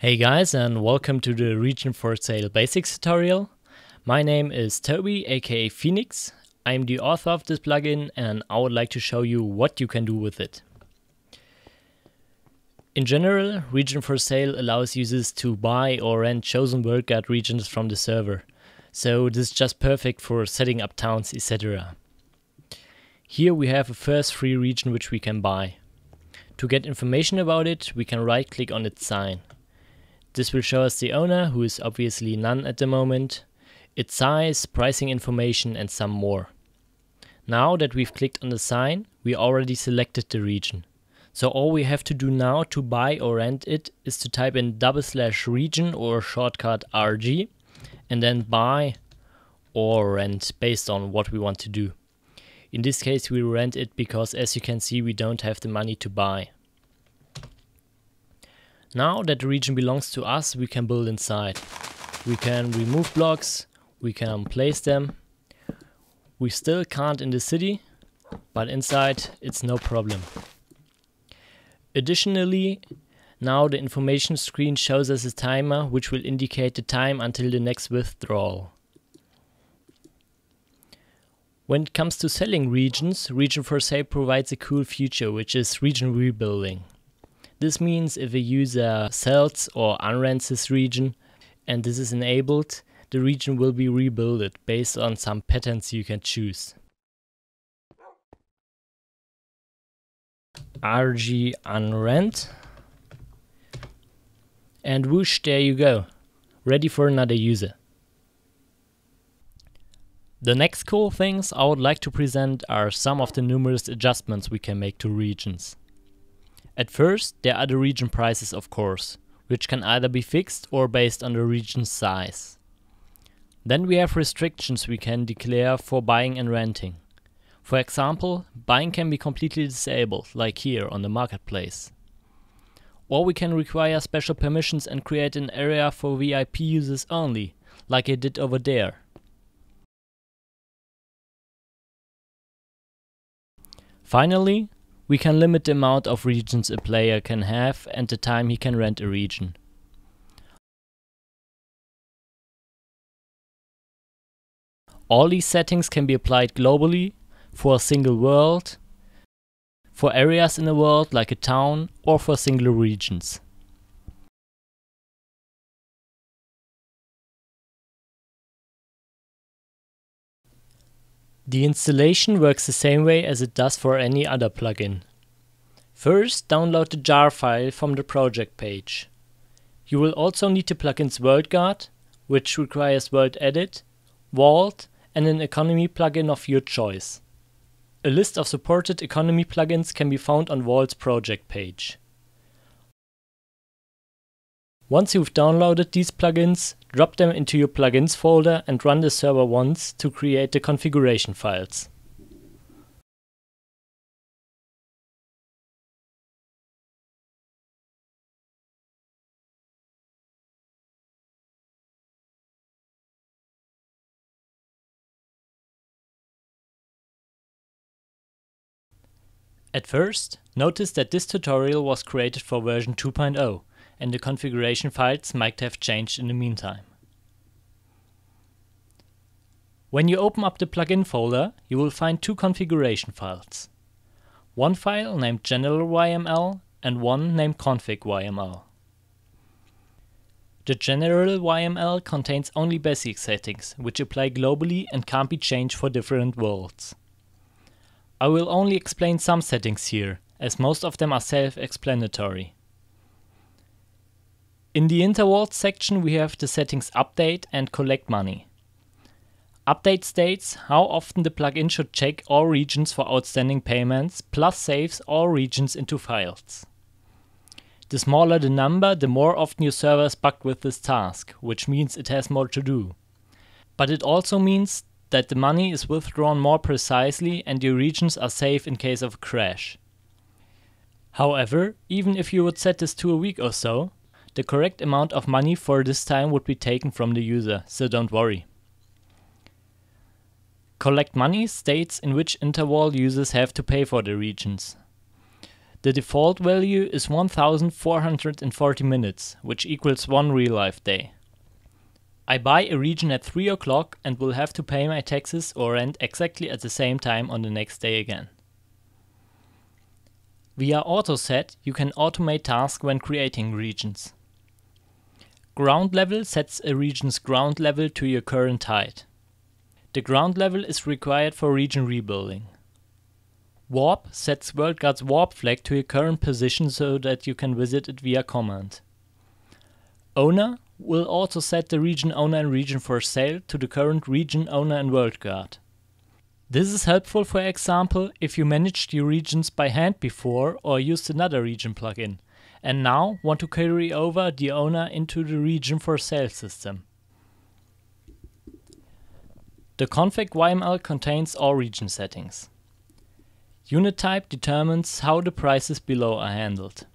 Hey guys, and welcome to the RegionForSale Basics tutorial. My name is Toby, aka Phoenix. I'm the author of this plugin and I would like to show you what you can do with it. In general, RegionForSale allows users to buy or rent chosen WorldGuard regions from the server. So this is just perfect for setting up towns, etc. Here we have a first free region which we can buy. To get information about it, we can right click on its sign. This will show us the owner, who is obviously none at the moment, its size, pricing information and some more. Now that we've clicked on the sign, we already selected the region. So all we have to do now to buy or rent it is to type in /region or shortcut RG and then buy or rent based on what we want to do. In this case we rent it because, as you can see, we don't have the money to buy. Now that the region belongs to us, we can build inside. We can remove blocks, we can place them. We still can't in the city, but inside it's no problem. Additionally, now the information screen shows us a timer which will indicate the time until the next withdrawal. When it comes to selling regions, RegionForSale provides a cool feature which is region rebuilding. This means if a user sells or unrents his region and this is enabled, the region will be rebuilt based on some patterns you can choose. RG unrent. And whoosh, there you go. Ready for another user. The next cool things I would like to present are some of the numerous adjustments we can make to regions. At first, there are the region prices, of course, which can either be fixed or based on the region's size. Then we have restrictions we can declare for buying and renting. For example, buying can be completely disabled, like here on the marketplace. Or we can require special permissions and create an area for VIP users only, like I did over there. Finally, we can limit the amount of regions a player can have and the time he can rent a region. All these settings can be applied globally for a single world, for areas in a world like a town, or for single regions. The installation works the same way as it does for any other plugin. First, download the jar file from the project page. You will also need the plugin's WorldGuard, which requires WorldEdit, Vault and an economy plugin of your choice. A list of supported economy plugins can be found on Vault's project page. Once you've downloaded these plugins, drop them into your plugins folder and run the server once to create the configuration files. At first, notice that this tutorial was created for version 2.0. And the configuration files might have changed in the meantime. When you open up the plugin folder, you will find two configuration files. One file named general.yml and one named config.yml. The general.yml contains only basic settings, which apply globally and can't be changed for different worlds. I will only explain some settings here, as most of them are self-explanatory. In the interworld section we have the settings update and collect money. Update states how often the plugin should check all regions for outstanding payments, plus saves all regions into files. The smaller the number, the more often your server is bugged with this task, which means it has more to do. But it also means that the money is withdrawn more precisely and your regions are safe in case of a crash. However, even if you would set this to a week or so, the correct amount of money for this time would be taken from the user, so don't worry. Collect money states in which interval users have to pay for the regions. The default value is 1440 minutes, which equals 1 real-life day. I buy a region at 3 o'clock and will have to pay my taxes or rent exactly at the same time on the next day again. Via AutoSet, you can automate tasks when creating regions. Ground level sets a region's ground level to your current height. The ground level is required for region rebuilding. Warp sets WorldGuard's warp flag to your current position so that you can visit it via command. Owner will also set the region owner in RegionForSale to the current region owner in WorldGuard. This is helpful, for example, if you managed your regions by hand before or used another region plugin, and now want to carry over the owner into the RegionForSale system. The config YML contains all region settings. Unit type determines how the prices below are handled.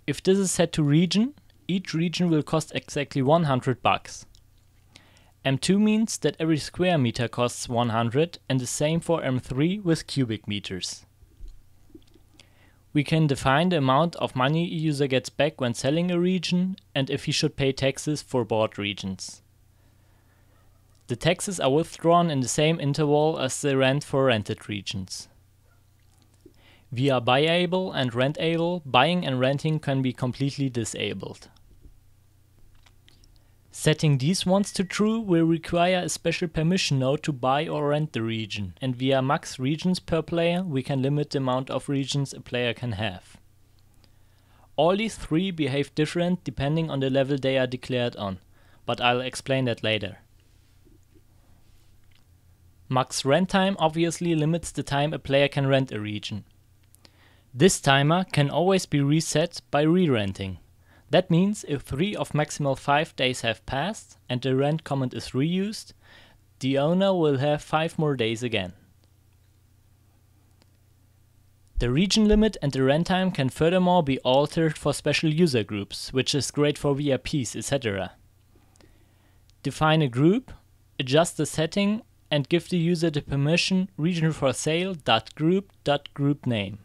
If this is set to region, each region will cost exactly 100 bucks. M2 means that every square meter costs 100, and the same for M3 with cubic meters. We can define the amount of money a user gets back when selling a region and if he should pay taxes for bought regions. The taxes are withdrawn in the same interval as the rent for rented regions. Via buyable and rentable, buying and renting can be completely disabled. Setting these ones to true will require a special permission node to buy or rent the region, and via max regions per player we can limit the amount of regions a player can have. All these three behave different depending on the level they are declared on, but I'll explain that later. Max rent time obviously limits the time a player can rent a region. This timer can always be reset by re-renting. That means if 3 of maximal 5 days have passed and the rent command is reused, the owner will have 5 more days again. The region limit and the rent time can furthermore be altered for special user groups, which is great for VIPs, etc. Define a group, adjust the setting, and give the user the permission RegionForSale.group.groupName.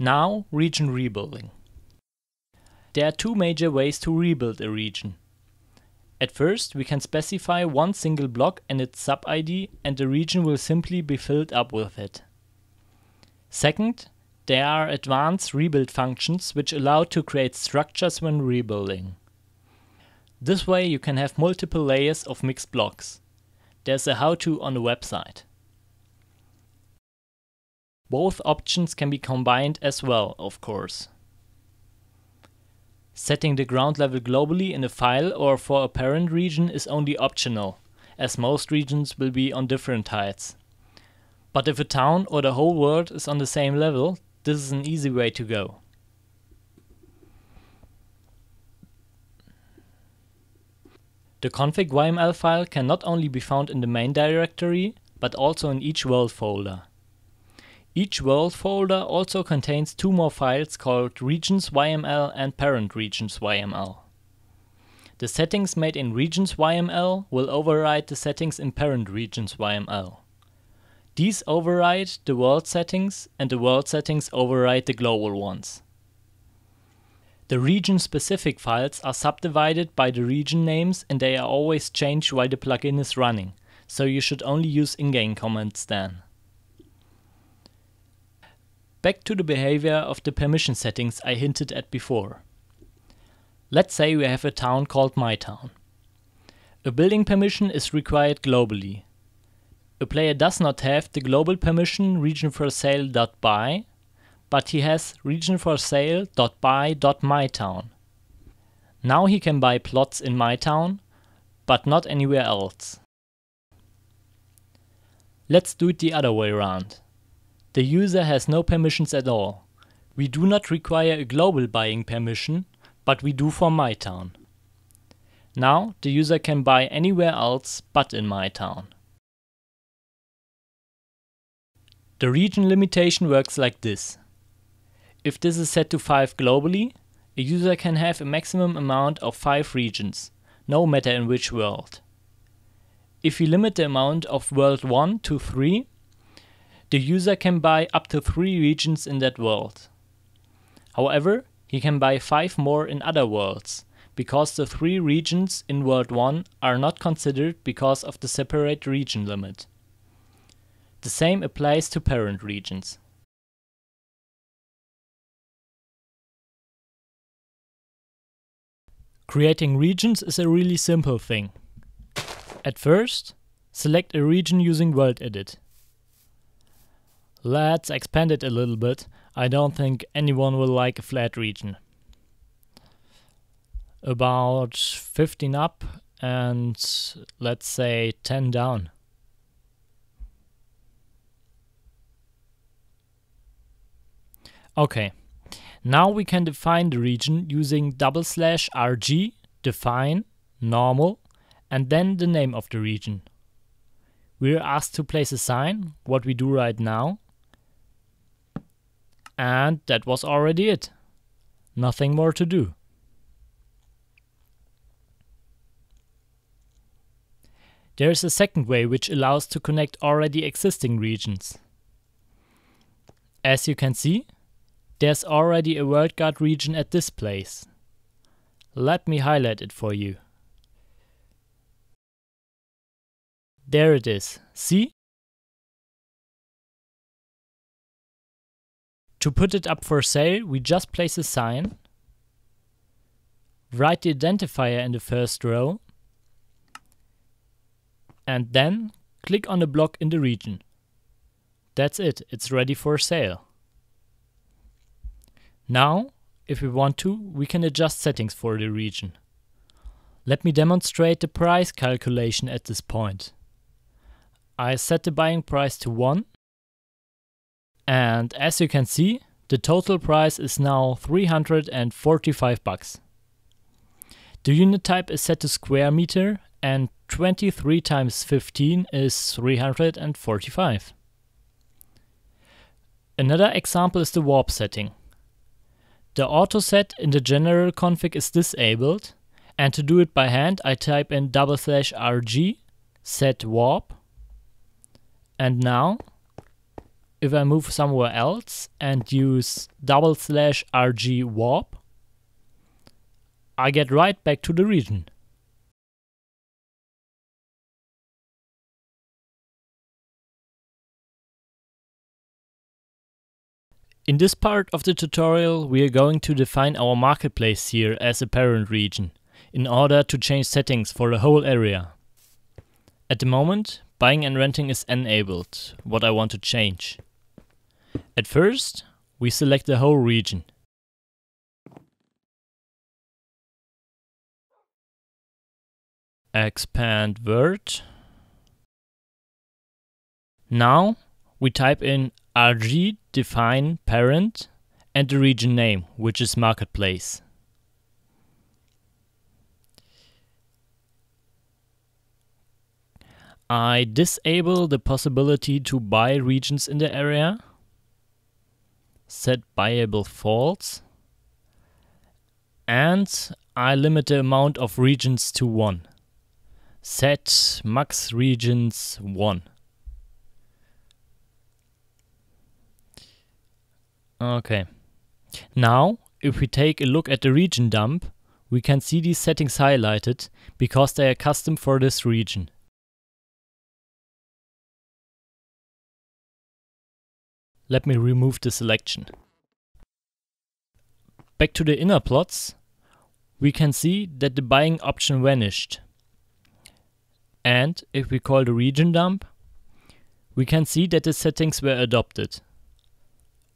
Now, region rebuilding. There are two major ways to rebuild a region. At first, we can specify one single block and its sub-ID, and the region will simply be filled up with it. Second, there are advanced rebuild functions which allow to create structures when rebuilding. This way you can have multiple layers of mixed blocks. There's a how-to on the website. Both options can be combined as well, of course. Setting the ground level globally in a file or for a parent region is only optional, as most regions will be on different heights. But if a town or the whole world is on the same level, this is an easy way to go. The config YML file can not only be found in the main directory, but also in each world folder. Each world folder also contains 2 more files called regions YML and parent regions YML. The settings made in regions YML will override the settings in parent regions YML. These override the world settings, and the world settings override the global ones. The region-specific files are subdivided by the region names, and they are always changed while the plugin is running, so you should only use in-game commands then. Back to the behavior of the permission settings I hinted at before. Let's say we have a town called My Town. A building permission is required globally. A player does not have the global permission RegionForSale.buy, but he has RegionForSale.buy.mytown. Now he can buy plots in My Town, but not anywhere else. Let's do it the other way around. The user has no permissions at all. We do not require a global buying permission, but we do for My Town. Now the user can buy anywhere else but in My Town. The region limitation works like this. If this is set to 5 globally, a user can have a maximum amount of 5 regions, no matter in which world. If we limit the amount of world 1 to 3, the user can buy up to 3 regions in that world. However, he can buy 5 more in other worlds, because the 3 regions in World 1 are not considered because of the separate region limit. The same applies to parent regions. Creating regions is a really simple thing. At first, select a region using WorldEdit. Let's expand it a little bit. I don't think anyone will like a flat region. About 15 up and let's say 10 down. Okay, now we can define the region using /rg, define, normal, and then the name of the region. We're asked to place a sign, what we do right now. And that was already it. Nothing more to do. There is a second way which allows to connect already existing regions. As you can see, there's already a WorldGuard region at this place. Let me highlight it for you. There it is. See? To put it up for sale, we just place a sign, write the identifier in the first row, and then click on the block in the region. That's it, it's ready for sale. Now, if we want to, we can adjust settings for the region. Let me demonstrate the price calculation at this point. I set the buying price to 1. And as you can see, the total price is now 345 bucks. The unit type is set to square meter and 23 times 15 is 345. Another example is the warp setting. The auto set in the general config is disabled, and to do it by hand I type in /rg set warp, and now if I move somewhere else and use /rg warp, I get right back to the region. In this part of the tutorial, we are going to define our marketplace here as a parent region, in order to change settings for the whole area. At the moment, buying and renting is enabled, what I want to change. At first, we select the whole region. Expand word. Now we type in rg define parent and the region name, which is marketplace. I disable the possibility to buy regions in the area. Set buyable false. And I limit the amount of regions to 1. Set max regions 1. Okay. Now, if we take a look at the region dump, we can see these settings highlighted because they are custom for this region. Let me remove the selection. Back to the inner plots, we can see that the buying option vanished. And if we call the region dump, we can see that the settings were adopted.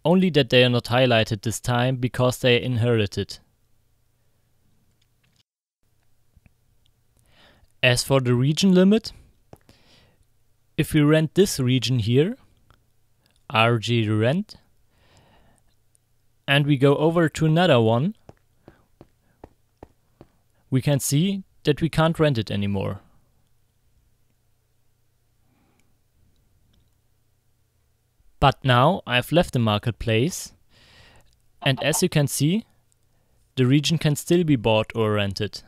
Only that they are not highlighted this time because they are inherited. As for the region limit, if we rent this region here, rg rent, and we go over to another one, we can see that we can't rent it anymore. But now I've left the marketplace, and as you can see, the region can still be bought or rented.